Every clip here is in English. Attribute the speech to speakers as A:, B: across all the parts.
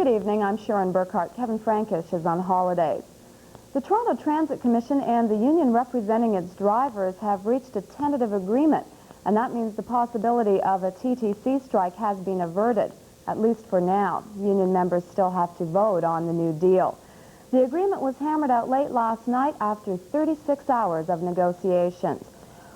A: Good evening, I'm Sharon Burkhart. Kevin Frankish is on holidays. The Toronto Transit Commission and the union representing its drivers have reached a tentative agreement, and that means the possibility of a TTC strike has been averted, at least for now. Union members still have to vote on the new deal. The agreement was hammered out late last night after 36 hours of negotiations.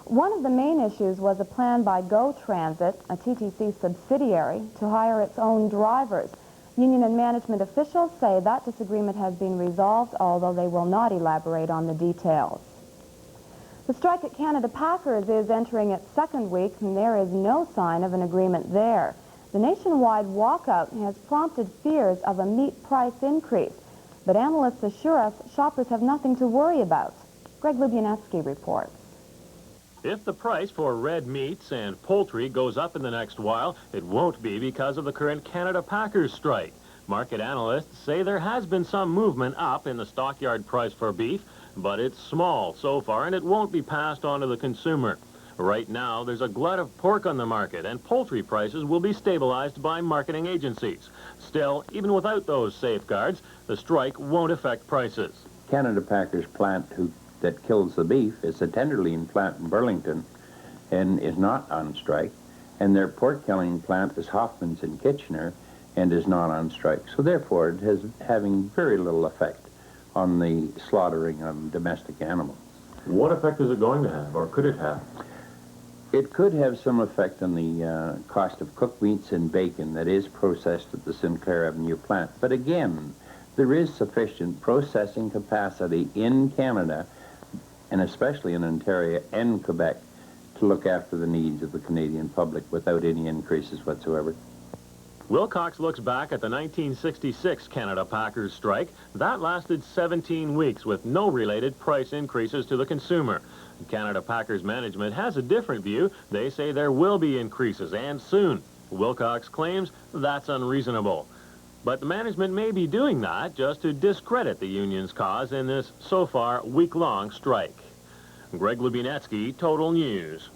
A: One of the main issues was a plan by GO Transit, a TTC subsidiary, to hire its own drivers. Union and management officials say that disagreement has been resolved, although they will not elaborate on the details. The strike at Canada Packers is entering its second week, and there is no sign of an agreement there. The nationwide walkout has prompted fears of a meat price increase, but analysts assure us shoppers have nothing to worry about. Greg Lubianetsky reports.
B: If the price for red meats and poultry goes up in the next while, it won't be because of the current Canada Packers strike. Market analysts say there has been some movement up in the stockyard price for beef, but it's small so far and it won't be passed on to the consumer. Right now, there's a glut of pork on the market, and poultry prices will be stabilized by marketing agencies. Still, even without those safeguards, the strike won't affect prices.
C: Canada Packers plant that kills the beef is a tenderloin plant in Burlington and is not on strike, and their pork killing plant is Hoffman's in Kitchener and is not on strike. So therefore it is having very little effect on the slaughtering of domestic animals.
B: What effect is it going to have, or could it have?
C: It could have some effect on the cost of cooked meats and bacon that is processed at the Sinclair Avenue plant. But again, there is sufficient processing capacity in Canada, and especially in Ontario and Quebec, to look after the needs of the Canadian public without any increases whatsoever.
B: Wilcox looks back at the 1966 Canada Packers strike. That lasted 17 weeks with no related price increases to the consumer. Canada Packers management has a different view. They say there will be increases, and soon. Wilcox claims that's unreasonable. But the management may be doing that just to discredit the union's cause in this, so far, week-long strike. Greg Lubianetsky, Total News.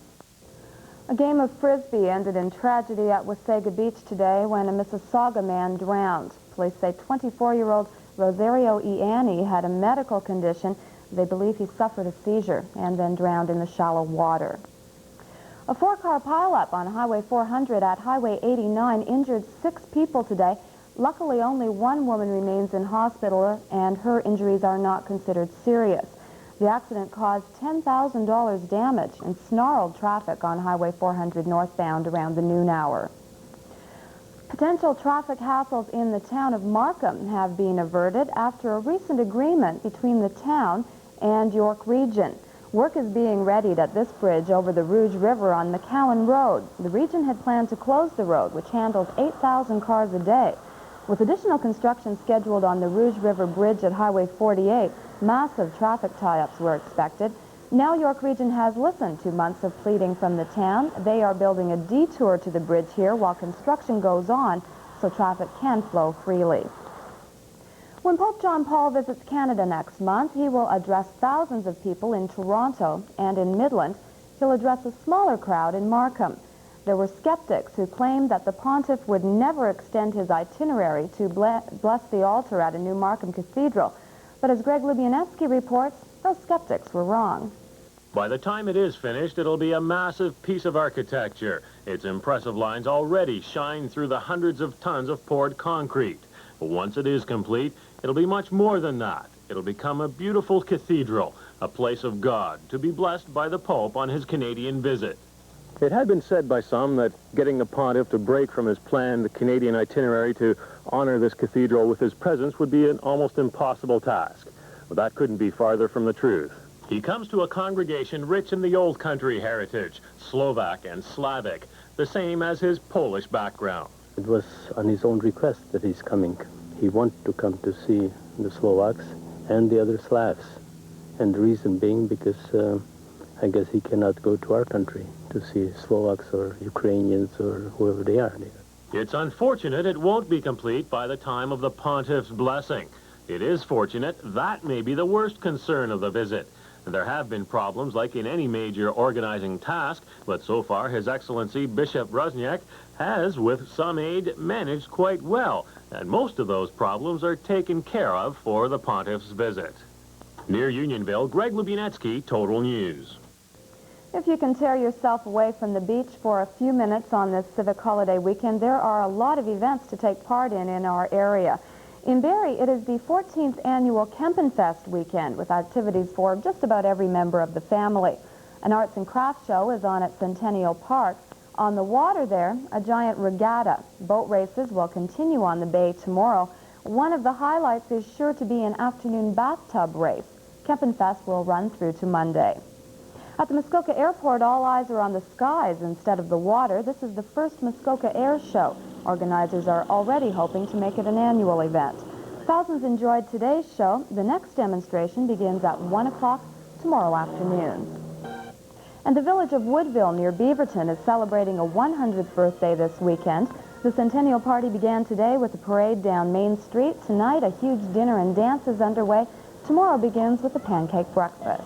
A: A game of Frisbee ended in tragedy at Wasaga Beach today when a Mississauga man drowned. Police say 24-year-old Rosario Ianni had a medical condition. They believe he suffered a seizure and then drowned in the shallow water. A four-car pileup on Highway 400 at Highway 89 injured 6 people today. Luckily, only one woman remains in hospital, and her injuries are not considered serious. The accident caused $10,000 damage and snarled traffic on Highway 400 northbound around the noon hour. Potential traffic hassles in the town of Markham have been averted after a recent agreement between the town and York Region. Work is being readied at this bridge over the Rouge River on McCowan Road. The region had planned to close the road, which handles 8,000 cars a day. With additional construction scheduled on the Rouge River Bridge at Highway 48, massive traffic tie-ups were expected. Now York Region has listened to months of pleading from the town. They are building a detour to the bridge here while construction goes on so traffic can flow freely. When Pope John Paul visits Canada next month, he will address thousands of people in Toronto, and in Midland, he'll address a smaller crowd in Markham. There were skeptics who claimed that the pontiff would never extend his itinerary to bless the altar at a new Markham cathedral. But as Greg Lubianetsky reports, those skeptics were wrong.
B: By the time it is finished, it'll be a massive piece of architecture. Its impressive lines already shine through the hundreds of tons of poured concrete. But once it is complete, it'll be much more than that. It'll become a beautiful cathedral, a place of God, to be blessed by the Pope on his Canadian visit.
D: It had been said by some that getting the pontiff to break from his planned Canadian itinerary to honor this cathedral with his presence would be an almost impossible task. But that couldn't be farther from the truth.
B: He comes to a congregation rich in the old country heritage, Slovak and Slavic, the same as his Polish background.
E: It was on his own request that he's coming. He wanted to come to see the Slovaks and the other Slavs. And the reason being because I guess he cannot go to our country to see Slovaks or Ukrainians or whoever they are.
B: It's unfortunate it won't be complete by the time of the pontiff's blessing. It is fortunate that may be the worst concern of the visit. There have been problems like in any major organizing task, but so far His Excellency Bishop Rusniak has, with some aid, managed quite well, and most of those problems are taken care of for the Pontiff's visit. Near Unionville, Greg Lubinetsky, Total News.
A: If you can tear yourself away from the beach for a few minutes on this civic holiday weekend, there are a lot of events to take part in our area. In Barrie, it is the 14th annual Kempenfest weekend with activities for just about every member of the family. An arts and crafts show is on at Centennial Park. On the water there, a giant regatta. Boat races will continue on the bay tomorrow. One of the highlights is sure to be an afternoon bathtub race. Kempenfest will run through to Monday. At the Muskoka Airport, all eyes are on the skies instead of the water. This is the first Muskoka Air Show. Organizers are already hoping to make it an annual event. Thousands enjoyed today's show. The next demonstration begins at 1 o'clock tomorrow afternoon. And the village of Woodville near Beaverton is celebrating a 100th birthday this weekend. The Centennial Party began today with a parade down Main Street. Tonight, a huge dinner and dance is underway. Tomorrow begins with a pancake breakfast.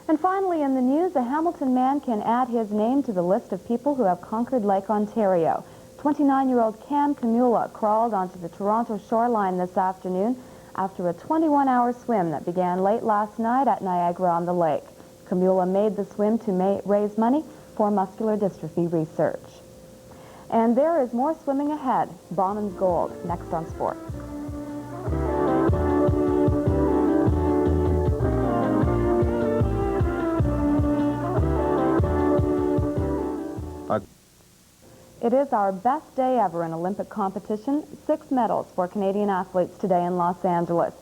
A: And finally in the news, a Hamilton man can add his name to the list of people who have conquered Lake Ontario. 29-year-old Cam Camula crawled onto the Toronto shoreline this afternoon after a 21-hour swim that began late last night at Niagara-on-the-Lake. Camula made the swim to raise money for muscular dystrophy research. And there is more swimming ahead. Bauman's Gold, next on Sports. It is our best day ever in Olympic competition. 6 medals for Canadian athletes today in Los Angeles.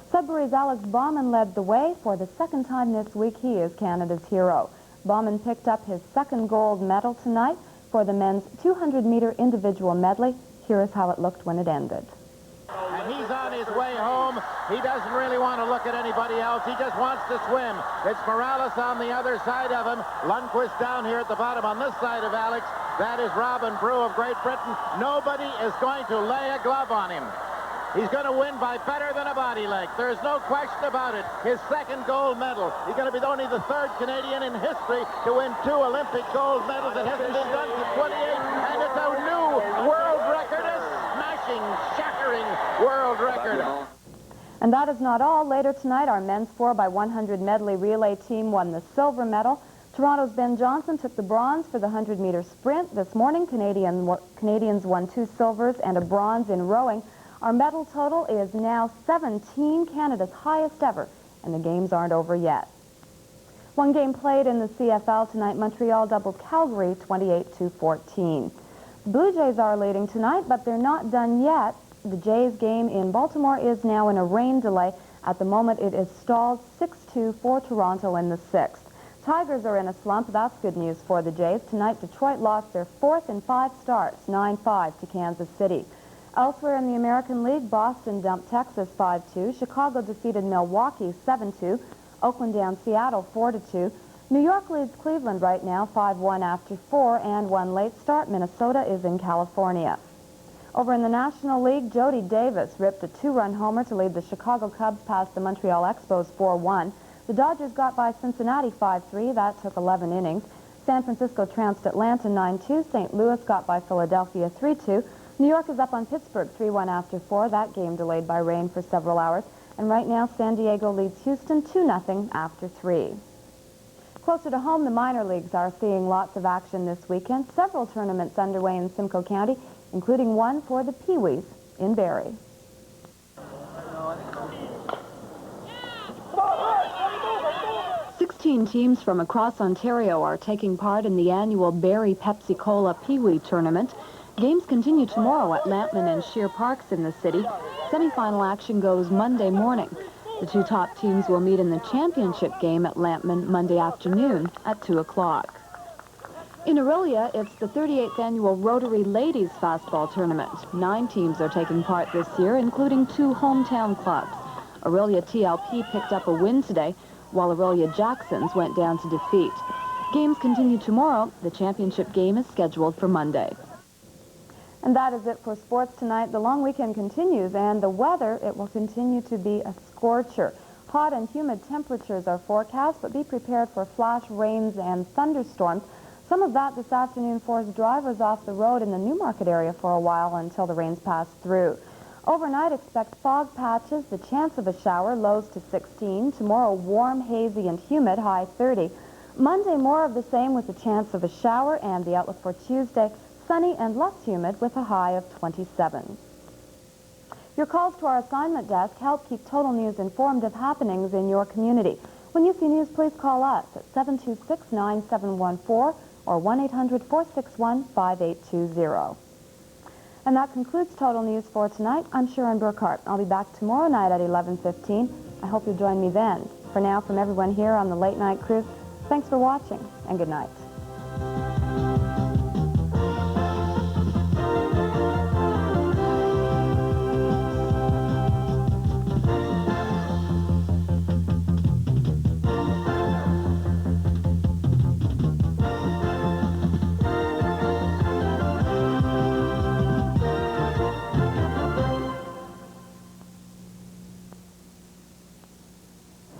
A: Sudbury's Alex Bauman led the way. For the second time this week, he is Canada's hero. Bauman picked up his second gold medal tonight for the men's 200-meter individual medley. Here is how it looked when it ended.
F: And he's on his way home. He doesn't really want to look at anybody else. He just wants to swim. It's Morales on the other side of him. Lundqvist down here at the bottom on this side of Alex. That is Robin Brew of Great Britain. Nobody is going to lay a glove on him. He's going to win by better than a body leg. There's no question about it. His second gold medal. He's going to be only the 3rd Canadian in history to win 2 Olympic gold medals. It hasn't been done since 28, and it's a new world record, a smashing, shattering world record.
A: And that is not all. Later tonight, our men's 4x100 medley relay team won the silver medal. Toronto's Ben Johnson took the bronze for the 100-meter sprint. This morning, Canadians won 2 silvers and a bronze in rowing. Our medal total is now 17, Canada's highest ever, and the games aren't over yet. One game played in the CFL tonight. Montreal doubled Calgary 28-14. The Blue Jays are leading tonight, but they're not done yet. The Jays game in Baltimore is now in a rain delay. At the moment, it is stalled 6-2 for Toronto in the 6th. Tigers are in a slump. That's good news for the Jays. Tonight, Detroit lost their 4th in 5 starts, 9-5 to Kansas City. Elsewhere in the American League, Boston dumped Texas 5-2. Chicago defeated Milwaukee 7-2. Oakland down Seattle 4-2. New York leads Cleveland right now 5-1 after 4 and 1 late start. Minnesota is in California. Over in the National League, Jody Davis ripped a 2-run homer to lead the Chicago Cubs past the Montreal Expos 4-1. The Dodgers got by Cincinnati 5-3. That took 11 innings. San Francisco trounced Atlanta 9-2. St. Louis got by Philadelphia 3-2. New York is up on Pittsburgh 3-1 after 4. That game delayed by rain for several hours. And right now, San Diego leads Houston 2-0 after 3. Closer to home, the minor leagues are seeing lots of action this weekend. Several tournaments underway in Simcoe County, including one for the Pee-wees in Barrie. Teams from across Ontario are taking part in the annual Barrie Pepsi-Cola Pee-wee Tournament. Games continue tomorrow at Lampman and Sheer Parks in the city. Semifinal action goes Monday morning. The 2 top teams will meet in the championship game at Lampman Monday afternoon at 2 o'clock. In Orillia, it's the 38th annual Rotary Ladies Fastball Tournament. 9 teams are taking part this year, including 2 hometown clubs. Orillia TLP picked up a win today, while Orillia Jacksons went down to defeat. Games continue tomorrow. The championship game is scheduled for Monday. And that is it for sports tonight. The long weekend continues, and the weather, it will continue to be a scorcher. Hot and humid temperatures are forecast, but be prepared for flash rains and thunderstorms. Some of that this afternoon forced drivers off the road in the Newmarket area for a while until the rains pass through. Overnight, expect fog patches, the chance of a shower, lows to 16. Tomorrow, warm, hazy, and humid, high 30. Monday, more of the same with the chance of a shower, and the outlook for Tuesday, sunny and less humid with a high of 27. Your calls to our assignment desk help keep Total News informed of happenings in your community. When you see news, please call us at 726-9714 or 1-800-461-5820. And that concludes Total News for tonight. I'm Sharon Burkhart. I'll be back tomorrow night at 11:15. I hope you'll join me then. For now, from everyone here on the Late Night Crew, thanks for watching and good night.